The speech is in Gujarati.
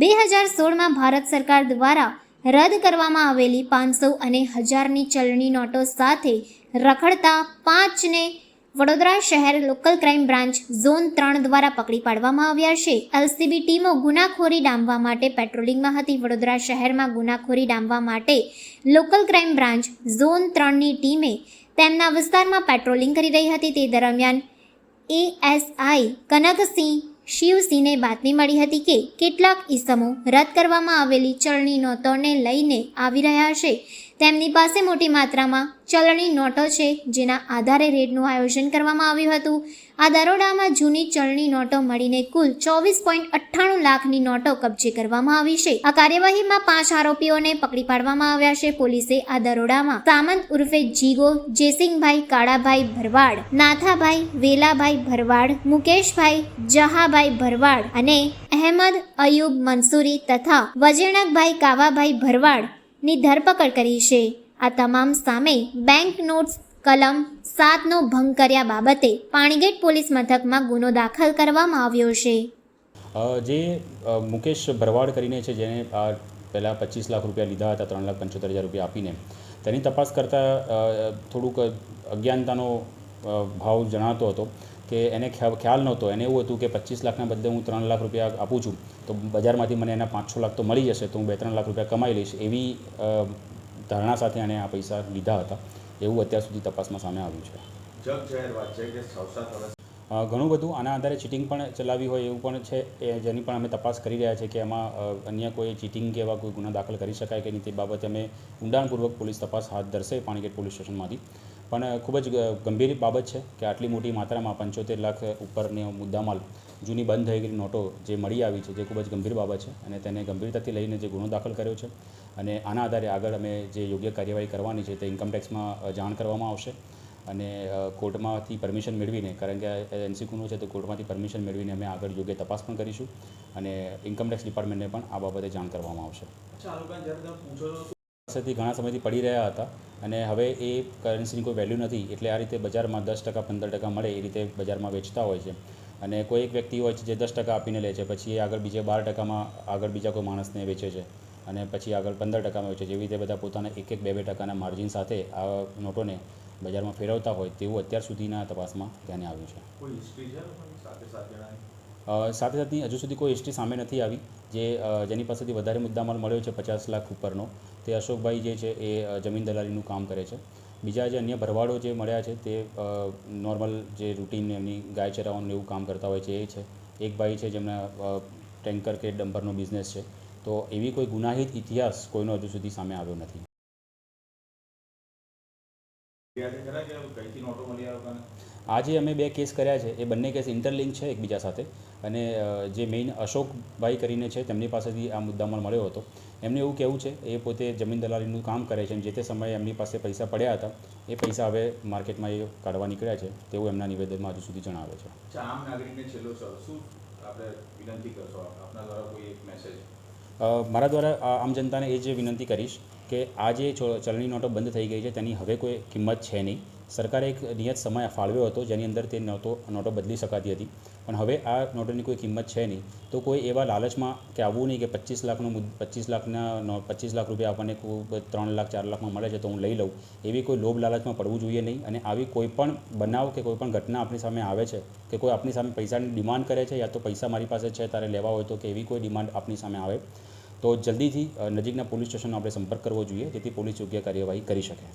2016માં ભારત સરકાર દ્વારા રદ કરવામાં આવેલી 500 અને 1000ની ચલણી નોટો સાથે રખડતા 5ને વડોદરા શહેર લોકલ ક્રાઇમ બ્રાન્ચ ઝોન 3 દ્વારા પકડી પાડવામાં આવ્યા છે. એલસીબી ટીમો ગુનાખોરી ડામવા માટે પેટ્રોલિંગમાં હતી. વડોદરા શહેરમાં ગુનાખોરી ડામવા માટે લોકલ ક્રાઇમ બ્રાન્ચ ઝોન 3ની ટીમે તેમના વિસ્તારમાં પેટ્રોલિંગ કરી રહી હતી. તે દરમિયાન એએસઆઈ કનકસિંહ શિવસિંહને બાતમી મળી હતી કે કેટલાક ઈસમો રદ કરવામાં આવેલી ચલણી નોટોને લઈને આવી રહ્યા છે. તેમની પાસે મોટી માત્રામાં ચલણી નોટો છે, જેના આધારે રેડનું આયોજન કરવામાં આવ્યું હતું. આ દરોડામાં જૂની ચલણી નોટો મળીને કુલ 24.98 લાખની નોટો કબજે કરવામાં આવી છે. આ કાર્યવાહીમાં 5 આરોપીઓને પકડી પાડવામાં આવ્યા છે. પોલીસે આ દરોડામાં સામંત ઉર્ફે જીગો, જેસિંગભાઈ કાળાભાઈ ભરવાડ, નાથાભાઈ વેલાભાઈ ભરવાડ, મુકેશભાઈ જહાભાઈ ભરવાડ અને અહેમદ અયુબ મંસૂરી તથા વજેણકભાઈ કાવાભાઈ ભરવાડ ની ધરપકડ કરી છે. આ તમામ સામે બેંક નોટ્સ કલમ 7નો ભંગ કર્યા બાબતે પાણીગેટ પોલીસ મથકમાં ગુનો દાખલ કરવામાં આવ્યો છે. જે મુકેશ ભરવાડ કરીને છે, જેને પહેલાં 25 લાખ રૂપિયા લીધા હતા 3,75,000 રૂપિયા આપીને, તેની તપાસ કરતાં થોડુંક અજ્ઞાનતાનો ભાવ જણાતો હતો કે એને ખ્યાલ નહોતો. એને એવું હતું કે 25 લાખના બદલે હું 3 લાખ રૂપિયા આપું છું તો બજારમાંથી મને એના 5-6 લાખ તો મળી જશે, તો હું 2-3 લાખ રૂપિયા કમાઈ લઈશ, એવી ધારણા સાથે એણે આ પૈસા લીધા હતા, એવું અત્યાર સુધી તપાસમાં સામે આવ્યું છે. ઘણું બધું આના આધારે ચીટિંગ પણ ચલાવી હોય એવું પણ છે, જેની પણ અમે તપાસ કરી રહ્યા છીએ કે એમાં અન્ય કોઈ ચીટિંગ કે એવા કોઈ ગુના દાખલ કરી શકાય કે નહીં, તે બાબતે અમે ઊંડાણપૂર્વક પોલીસ તપાસ હાથ ધરશે પાણીગેટ પોલીસ સ્ટેશનમાંથી. પણ ખૂબ જ ગંભીર બાબત છે કે આટલી મોટી માત્રામાં 75 લાખ ઉપરની મુદ્દામાલ જૂની બંધ થઈ ગયેલી નોટો જે મળી આવી છે, જે ખૂબ જ ગંભીર બાબત છે અને તેને ગંભીરતાથી લઈને જે ગુનો દાખલ કર્યો છે અને આના આધારે આગળ અમે જે યોગ્ય કાર્યવાહી કરવાની છે તે ઇન્કમટેક્સમાં જાણ કરવામાં આવશે અને કોર્ટમાંથી પરમિશન મેળવીને, કારણ કે એનસી ગુનો છે તો કોર્ટમાંથી પરમિશન મેળવીને અમે આગળ યોગ્ય તપાસ પણ કરીશું અને ઇન્કમટેક્સ ડિપાર્ટમેન્ટને પણ આ બાબતે જાણ કરવામાં આવશે. પાસેથી ઘણા સમયથી પડી રહ્યા હતા અને હવે એ કરન્સીની કોઈ વેલ્યુ નથી, એટલે આ રીતે બજારમાં 10%, 15% મળે એ રીતે બજારમાં વેચતા હોય છે અને કોઈ એક વ્યક્તિ હોય છે જે 10% આપીને લે છે, પછી એ આગળ બીજે 12%માં આગળ બીજા કોઈ માણસને વેચે છે અને પછી આગળ 15%માં વેચે છે. એવી રીતે બધા પોતાના 1-2% માર્જિન સાથે આ નોટોને બજારમાં ફેરવતા હોય તેવું અત્યાર સુધીના તપાસમાં ધ્યાને આવ્યું છે. સાથે હજુ સુધી કોઈ હિસ્ટ્રી સામે નથી આવી. જેની પાસેથી વધારે મુદ્દામાલ મળ્યો છે 50 લાખ ઉપરનો, તે અશોકભાઈ જે છે એ જમીન દલાલીનું કામ કરે છે. બીજા જે અન્ય ભરવાડો જે મળ્યા છે તે નોર્મલ જે રૂટીન એમની ગાય ચરાવવાનું એવું કામ કરતા હોય છે એ છે. એક ભાઈ છે જેમના ટેન્કર કે ડમ્પરનો બિઝનેસ છે. તો એવી કોઈ ગુનાહિત ઇતિહાસ કોઈનો હજુ સુધી સામે આવ્યો નથી. આજે અમે 2 કેસ કર્યા છે, એ બંને કેસ ઇન્ટરલિંક છે એકબીજા સાથે અને જે મેઇન અશોકભાઈ કરીને છે તેમની પાસેથી આ મુદ્દામાલ મળ્યો હતો. એમને એવું કહેવું છે, એ પોતે જમીન દલાલીનું કામ કરે છે અને જે તે સમયે એમની પાસે પૈસા પડ્યા હતા, એ પૈસા હવે માર્કેટમાં એ કાઢવા નીકળ્યા છે તેવું એમના નિવેદનમાં હજુ સુધી જણાવે છે. આમ નાગરિકને છેલ્લો શું આપણે વિનંતી કરશો આપના દ્વારા, કોઈ એક મેસેજ? મારા દ્વારા આમ જનતાને એ જ વિનંતી કરીશ કે આ જે ચલણી નોટો બંધ થઈ ગઈ છે તેની હવે કોઈ કિંમત છે નહીં. સરકારે એક નિયત સમય ફાળવ્યો હતો જેની અંદર તે નોટો બદલી શકાતી હતી, પણ હવે આ નોટોની કોઈ કિંમત છે નહીં. તો કોઈ એવા લાલચમાં કે આવવું નહીં કે 25 લાખ રૂપિયા આપણને 3 લાખ 4 લાખમાં મળે છે તો હું લઈ લઉં, એવી કોઈ લોભ લાલચમાં પડવું જોઈએ નહીં. અને આવી કોઈ પણ બનાવ કે કોઈ પણ ઘટના આપણી સામે આવે છે કે કોઈ આપણી સામે પૈસાની ડિમાન્ડ કરે છે, યા તો પૈસા મારી પાસે છે તારે લેવા હોય તો, કે એવી કોઈ ડિમાન્ડ આપણી સામે આવે તો જલ્દીથી નજીકના પોલીસ સ્ટેશનનો આપણે સંપર્ક કરવો જોઈએ, જેથી પોલીસ યોગ્ય કાર્યવાહી કરી શકે.